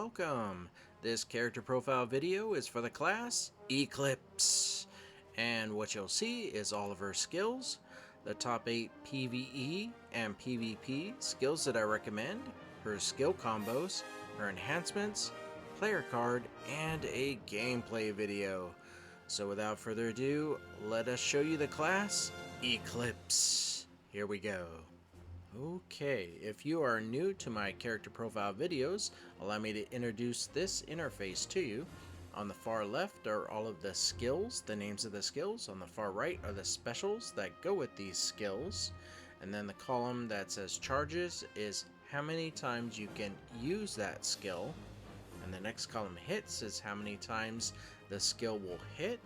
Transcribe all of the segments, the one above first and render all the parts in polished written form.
welcome! This character profile video is for the class Eclipse, and what you'll see is all of her skills, the top 8 PVE and PVP skills that I recommend, her skill combos, her enhancements, player card, and a gameplay video. So without further ado, let us show you the class Eclipse. Here we go. Okay, if you are new to my character profile videos, allow me to introduce this interface to you. On the far left are all of the skills, the names of the skills. On the far right are the specials that go with these skills. And then the column that says charges is how many times you can use that skill. And the next column hits is how many times the skill will hit.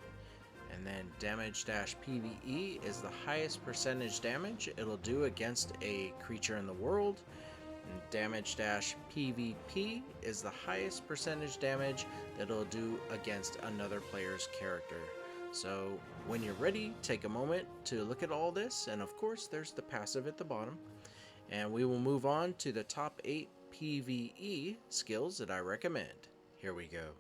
And then damage-PVE is the highest percentage damage it'll do against a creature in the world. And damage-PVP is the highest percentage damage that it'll do against another player's character. So when you're ready, take a moment to look at all this, and of course there's the passive at the bottom. And we will move on to the top 8 PVE skills that I recommend. Here we go.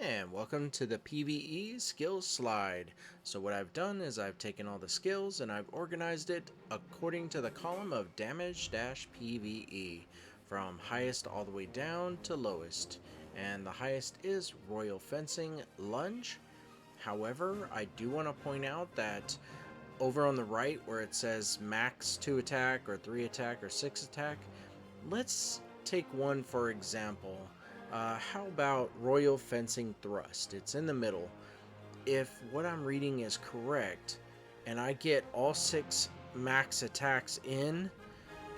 And welcome to the PVE skills slide. So what I've done is I've taken all the skills and I've organized it according to the column of damage-PVE, from highest all the way down to lowest. And the highest is Royal Fencing Lunge. However, I do want to point out that over on the right where it says max 2 attack or 3 attack or 6 attack, let's take one for example. How about Royal Fencing Thrust? It's in the middle. If what I'm reading is correct, and I get all 6 max attacks in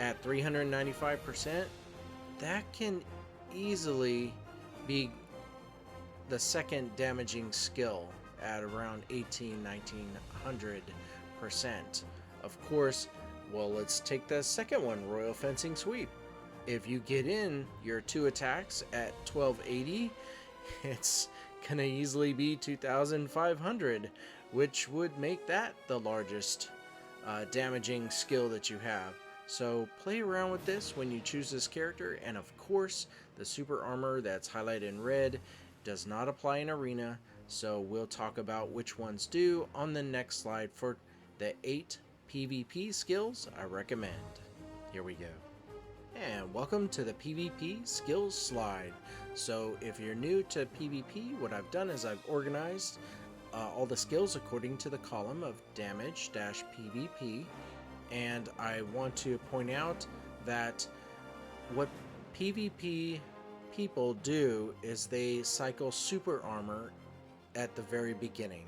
at 395%, that can easily be the second damaging skill at around 1900%. Of course, well, let's take the second one, Royal Fencing Sweep. If you get in your 2 attacks at 1280, it's gonna easily be 2500, which would make that the largest damaging skill that you have. So play around with this when you choose this character, and of course the super armor that's highlighted in red does not apply in arena, so we'll talk about which ones do on the next slide for the 8 PvP skills I recommend. Here we go. And welcome to the PvP skills slide. So if you're new to PvP, what I've done is I've organized all the skills according to the column of damage-PVP, and I want to point out that what PvP people do is they cycle super armor at the very beginning.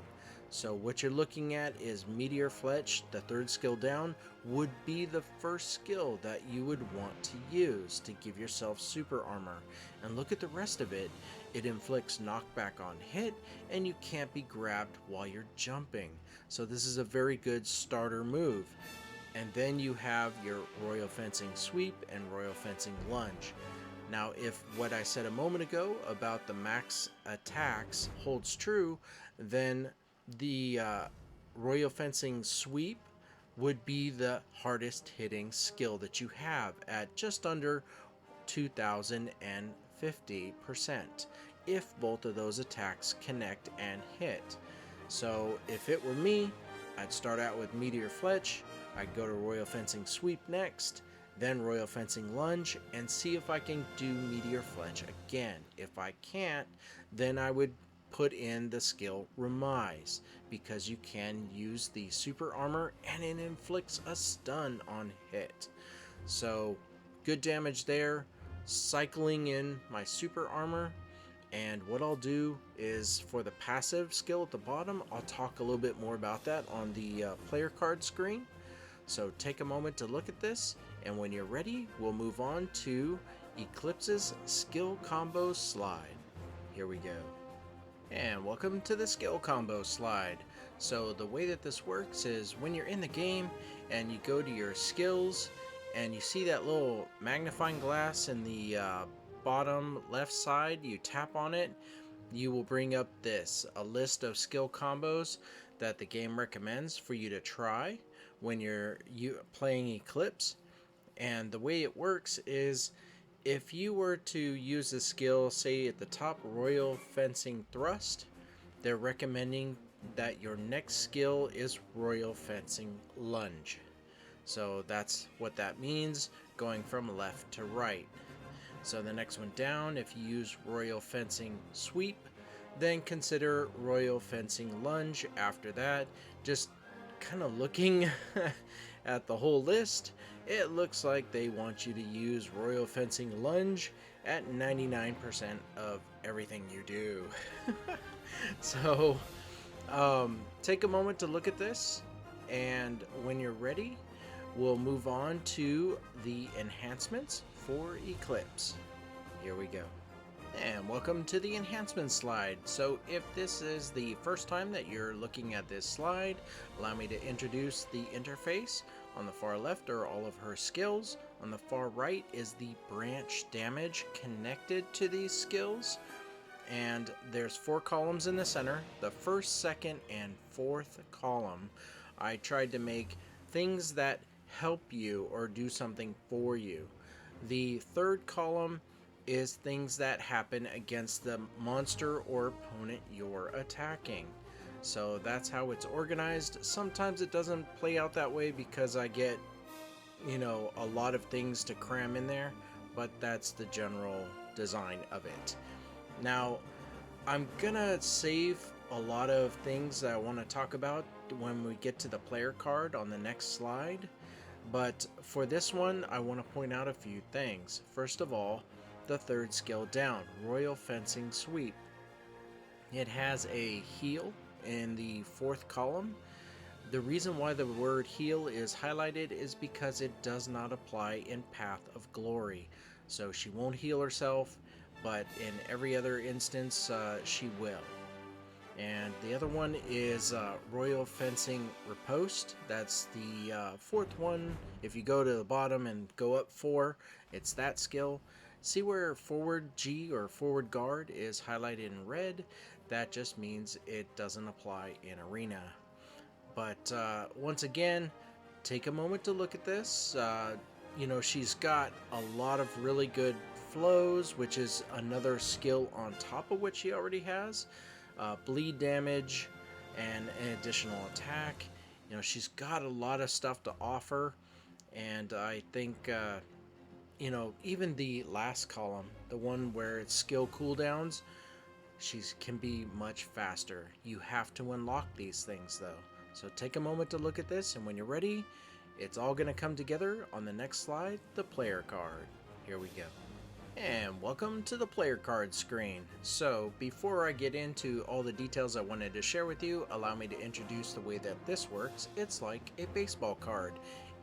So what you're looking at is Meteor Fletch, the 3rd skill down, would be the first skill that you would want to use to give yourself super armor. And look at the rest of it. It inflicts knockback on hit, and you can't be grabbed while you're jumping. So this is a very good starter move. And then you have your Royal Fencing Sweep and Royal Fencing Lunge. Now, if what I said a moment ago about the max attacks holds true, then the Royal Fencing Sweep would be the hardest hitting skill that you have at just under 2050% if both of those attacks connect and hit. So if it were me, I'd start out with Meteor Fletch, I'd go to Royal Fencing Sweep next, then Royal Fencing Lunge, and see if I can do Meteor Fletch again. If I can't, then I would put in the skill Remise, because you can use the super armor and it inflicts a stun on hit. So good damage there, cycling in my super armor. And what I'll do is for the passive skill at the bottom, I'll talk a little bit more about that on the player card screen. So take a moment to look at this, and when you're ready, we'll move on to Eclipse's skill combo slide. Here we go. And welcome to the skill combo slide. So the way that this works is when you're in the game and you go to your skills and you see that little magnifying glass in the bottom left side, you tap on it, you will bring up this, a list of skill combos that the game recommends for you to try when you're playing Eclipse. And the way it works is if you were to use a skill, say at the top, Royal Fencing Thrust, they're recommending that your next skill is Royal Fencing Lunge. So that's what that means, going from left to right. So the next one down, if you use Royal Fencing Sweep, then consider Royal Fencing Lunge after that. Just kind of looking at the whole list, it looks like they want you to use Royal Fencing Lunge at 99% of everything you do. So take a moment to look at this, and when you're ready, we'll move on to the enhancements for Eclipse. Here we go. And welcome to the enhancement slide. So if this is the first time that you're looking at this slide, allow me to introduce the interface. On the far left are all of her skills. On the far right is the branch damage connected to these skills. And there's 4 columns in the center. The first, second, and fourth column, I tried to make things that help you or do something for you. The third column is things that happen against the monster or opponent you're attacking. So that's how it's organized. Sometimes it doesn't play out that way because I get, a lot of things to cram in there, but that's the general design of it. Now, I'm gonna save a lot of things that I want to talk about when we get to the player card on the next slide. But for this one, I want to point out a few things. First of all, the third skill down, Royal Fencing Sweep. It has a heal in the fourth column. The reason why the word heal is highlighted is because it does not apply in Path of Glory. So she won't heal herself, but in every other instance, she will. And the other one is Royal Fencing Riposte. That's the fourth one. If you go to the bottom and go up 4, it's that skill. See where forward G or forward guard is highlighted in red? That just means it doesn't apply in Arena. But once again, take a moment to look at this. She's got a lot of really good flows, which is another skill on top of what she already has. Bleed damage and an additional attack. She's got a lot of stuff to offer, and I think even the last column, the one where it's skill cooldowns, she can be much faster. You have to unlock these things though. So take a moment to look at this, and when you're ready, it's all going to come together on the next slide, the player card. Here we go. And welcome to the player card screen. So before I get into all the details I wanted to share with you, allow me to introduce the way that this works. It's like a baseball card.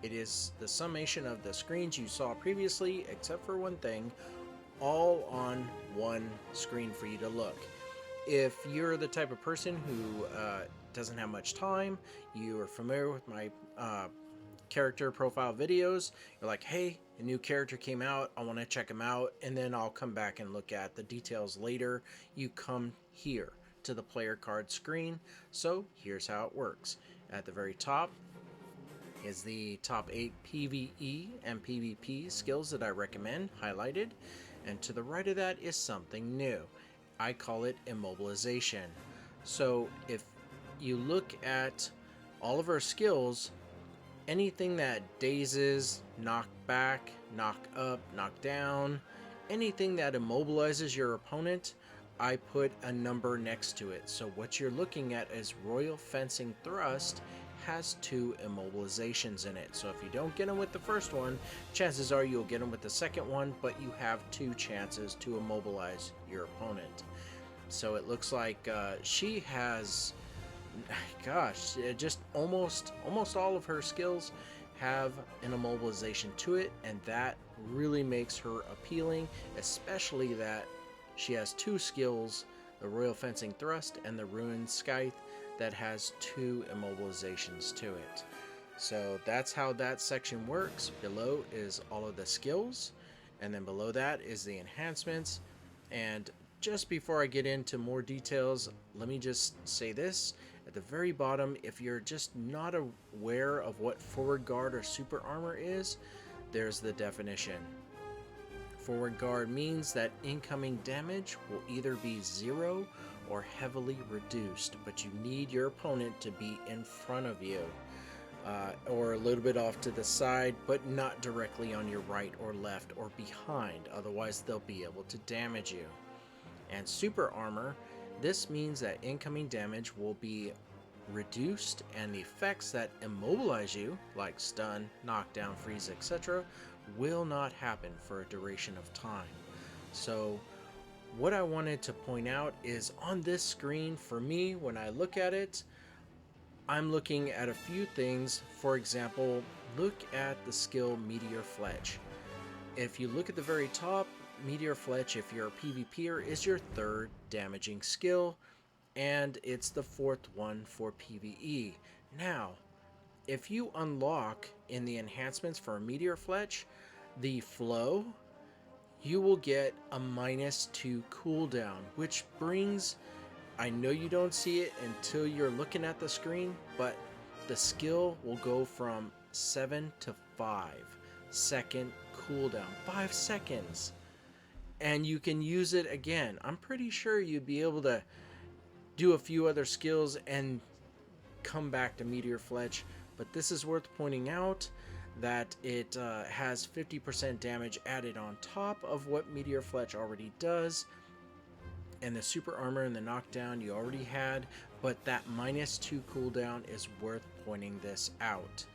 It is the summation of the screens you saw previously, except for one thing, all on one screen for you to look. If you're the type of person who doesn't have much time, you are familiar with my character profile videos, you're like, hey, a new character came out, I want to check him out, and then I'll come back and look at the details later. You come here to the player card screen. So here's how it works. At the very top is the top 8 PVE and PVP skills that I recommend highlighted, and to the right of that is something new. I call it Immobilization. So if you look at all of our skills, anything that dazes, knock back, knock up, knock down, anything that immobilizes your opponent, I put a number next to it. So what you're looking at is Royal Fencing Thrust has 2 immobilizations in it. So if you don't get them with the first one, chances are you'll get them with the second one, but you have 2 chances to immobilize your opponent. So it looks like she has, gosh, just almost all of her skills have an immobilization to it, and that really makes her appealing, especially that she has 2 skills, the Royal Fencing Thrust and the Ruined Scythe, that has 2 immobilizations to it. So that's how that section works. Below is all of the skills, and then below that is the enhancements. And just before I get into more details, let me just say this. At the very bottom, if you're just not aware of what forward guard or super armor is, there's the definition. Forward guard means that incoming damage will either be 0 or heavily reduced, but you need your opponent to be in front of you, or a little bit off to the side, but not directly on your right or left or behind, otherwise they'll be able to damage you. And super armor, this means that incoming damage will be reduced, and the effects that immobilize you, like stun, knockdown, freeze, etc., will not happen for a duration of time. So what I wanted to point out is on this screen, for me, when I look at it, I'm looking at a few things. For example, look at the skill Meteor Fletch. If you look at the very top, Meteor Fletch, if you're a PvPer, is your 3rd damaging skill, and it's the 4th one for PvE. Now, if you unlock in the enhancements for Meteor Fletch the flow, you will get a -2 cooldown, which brings, I know you don't see it until you're looking at the screen, but the skill will go from 7 to 5-second cooldown. 5 seconds. And you can use it again. I'm pretty sure you'd be able to do a few other skills and come back to Meteor Fletch, but this is worth pointing out that it has 50% damage added on top of what Meteor Fletch already does, and the super armor and the knockdown you already had, but that -2 cooldown is worth pointing this out.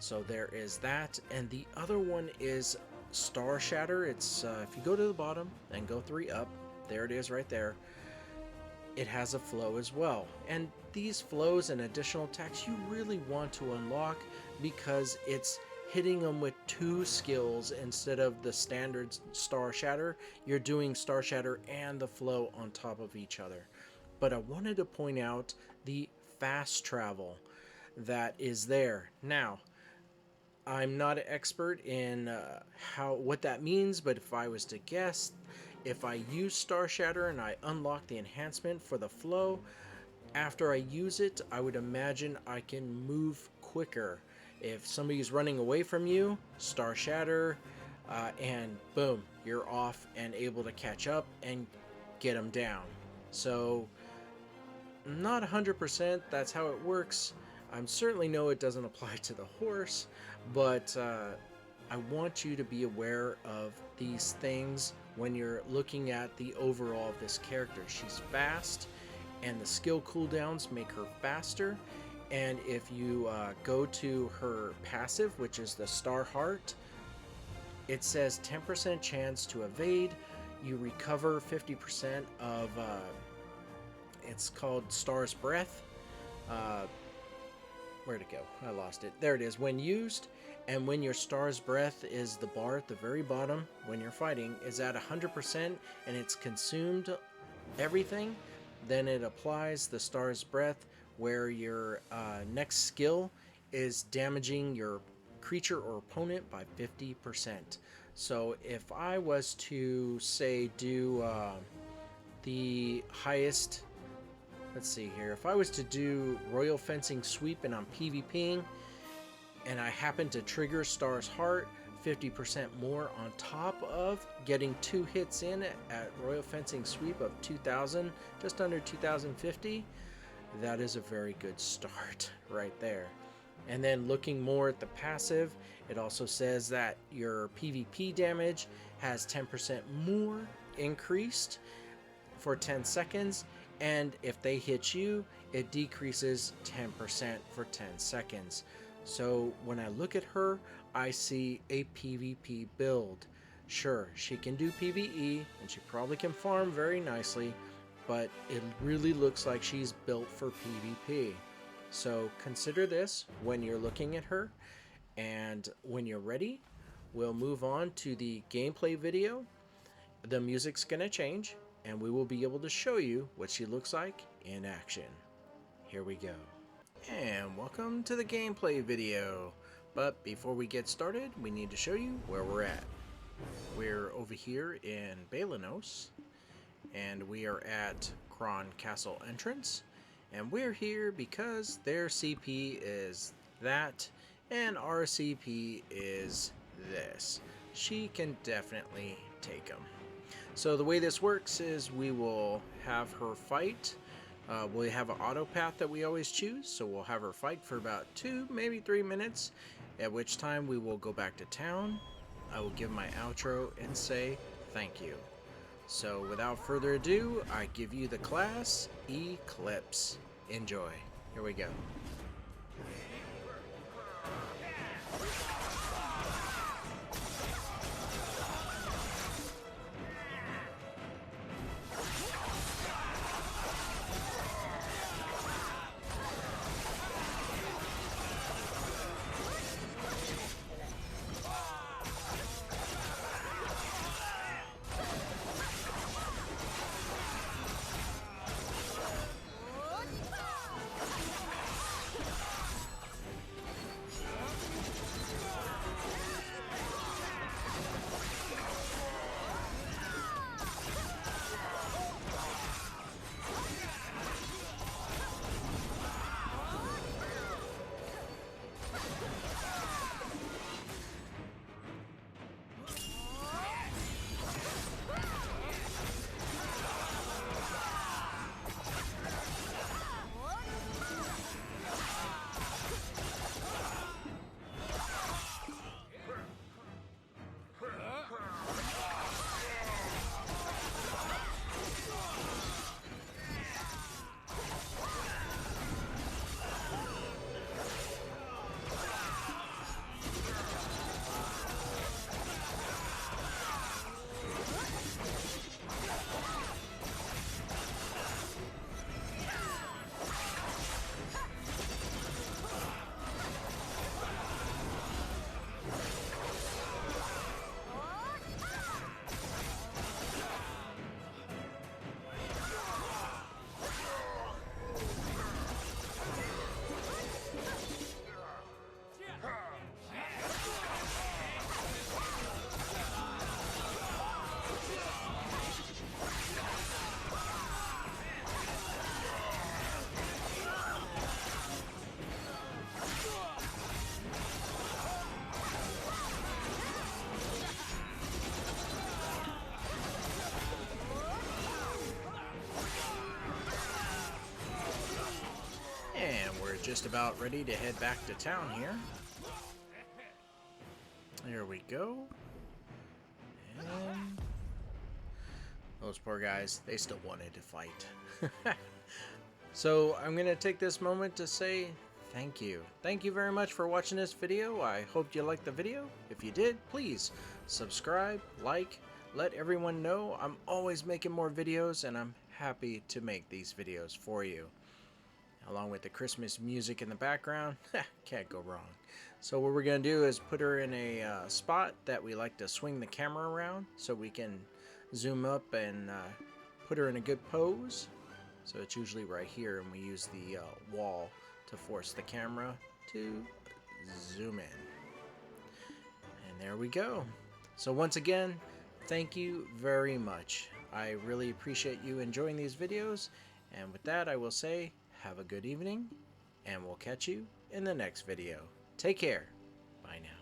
So there is that, and the other one is Star Shatter. It's if you go to the bottom and go 3 up, there it is right there. It has a flow as well, and these flows and additional attacks you really want to unlock because it's hitting them with 2 skills instead of the standard Star Shatter. You're doing Star Shatter and the flow on top of each other. But I wanted to point out the fast travel that is there. Now, I'm not an expert in what that means, but if I was to guess, if I use Star Shatter and I unlock the enhancement for the flow, after I use it, I would imagine I can move quicker. If somebody's running away from you, Star Shatter, and boom, you're off and able to catch up and get them down. So, not 100% that's how it works. I certainly know it doesn't apply to the horse, but I want you to be aware of these things when you're looking at the overall of this character. She's fast, and the skill cooldowns make her faster. And if you go to her passive, which is the Star Heart, it says 10% chance to evade. You recover 50% of, it's called Star's Breath. Where'd it go? I lost it. There it is. When used, and when your Star's Breath is the bar at the very bottom, when you're fighting, is at 100% and it's consumed everything, then it applies the Star's Breath, where your next skill is damaging your creature or opponent by 50%. So if I was to say do the highest, let's see here, if I was to do Royal Fencing Sweep and I'm PvPing and I happen to trigger Star's Heart, 50% more on top of getting 2 hits in at Royal Fencing Sweep of 2000, just under 2050, that is a very good start right there. And then looking more at the passive, it also says that your PvP damage has 10% more increased for 10 seconds, and if they hit you, it decreases 10% for 10 seconds. So when I look at her, I see a PvP build. Sure, she can do PvE, and she probably can farm very nicely, but it really looks like she's built for PvP. So consider this when you're looking at her, and when you're ready, we'll move on to the gameplay video. The music's gonna change, and we will be able to show you what she looks like in action. Here we go. And welcome to the gameplay video. But before we get started, we need to show you where we're at. We're over here in Balanos, and we are at Kron Castle entrance, and we're here because their CP is that and our CP is this. She can definitely take them. So the way this works is we will have her fight. We have an auto path that we always choose, so we'll have her fight for about 2, maybe 3 minutes, at which time we will go back to town. I will give my outro and say thank you. So without further ado, I give you the class Eclipse. Enjoy. Here we go. Just about ready to head back to town here. There we go. And those poor guys, they still wanted to fight. So I'm gonna take this moment to say thank you. Thank you very much for watching this video. I hope you liked the video. If you did, please subscribe, like, let everyone know. I'm always making more videos and I'm happy to make these videos for you. Along with the Christmas music in the background, can't go wrong. So what we're going to do is put her in a spot that we like to swing the camera around so we can zoom up and put her in a good pose. So it's usually right here, and we use the wall to force the camera to zoom in. And there we go. So once again, thank you very much. I really appreciate you enjoying these videos. And with that, I will say, have a good evening, and we'll catch you in the next video. Take care. Bye now.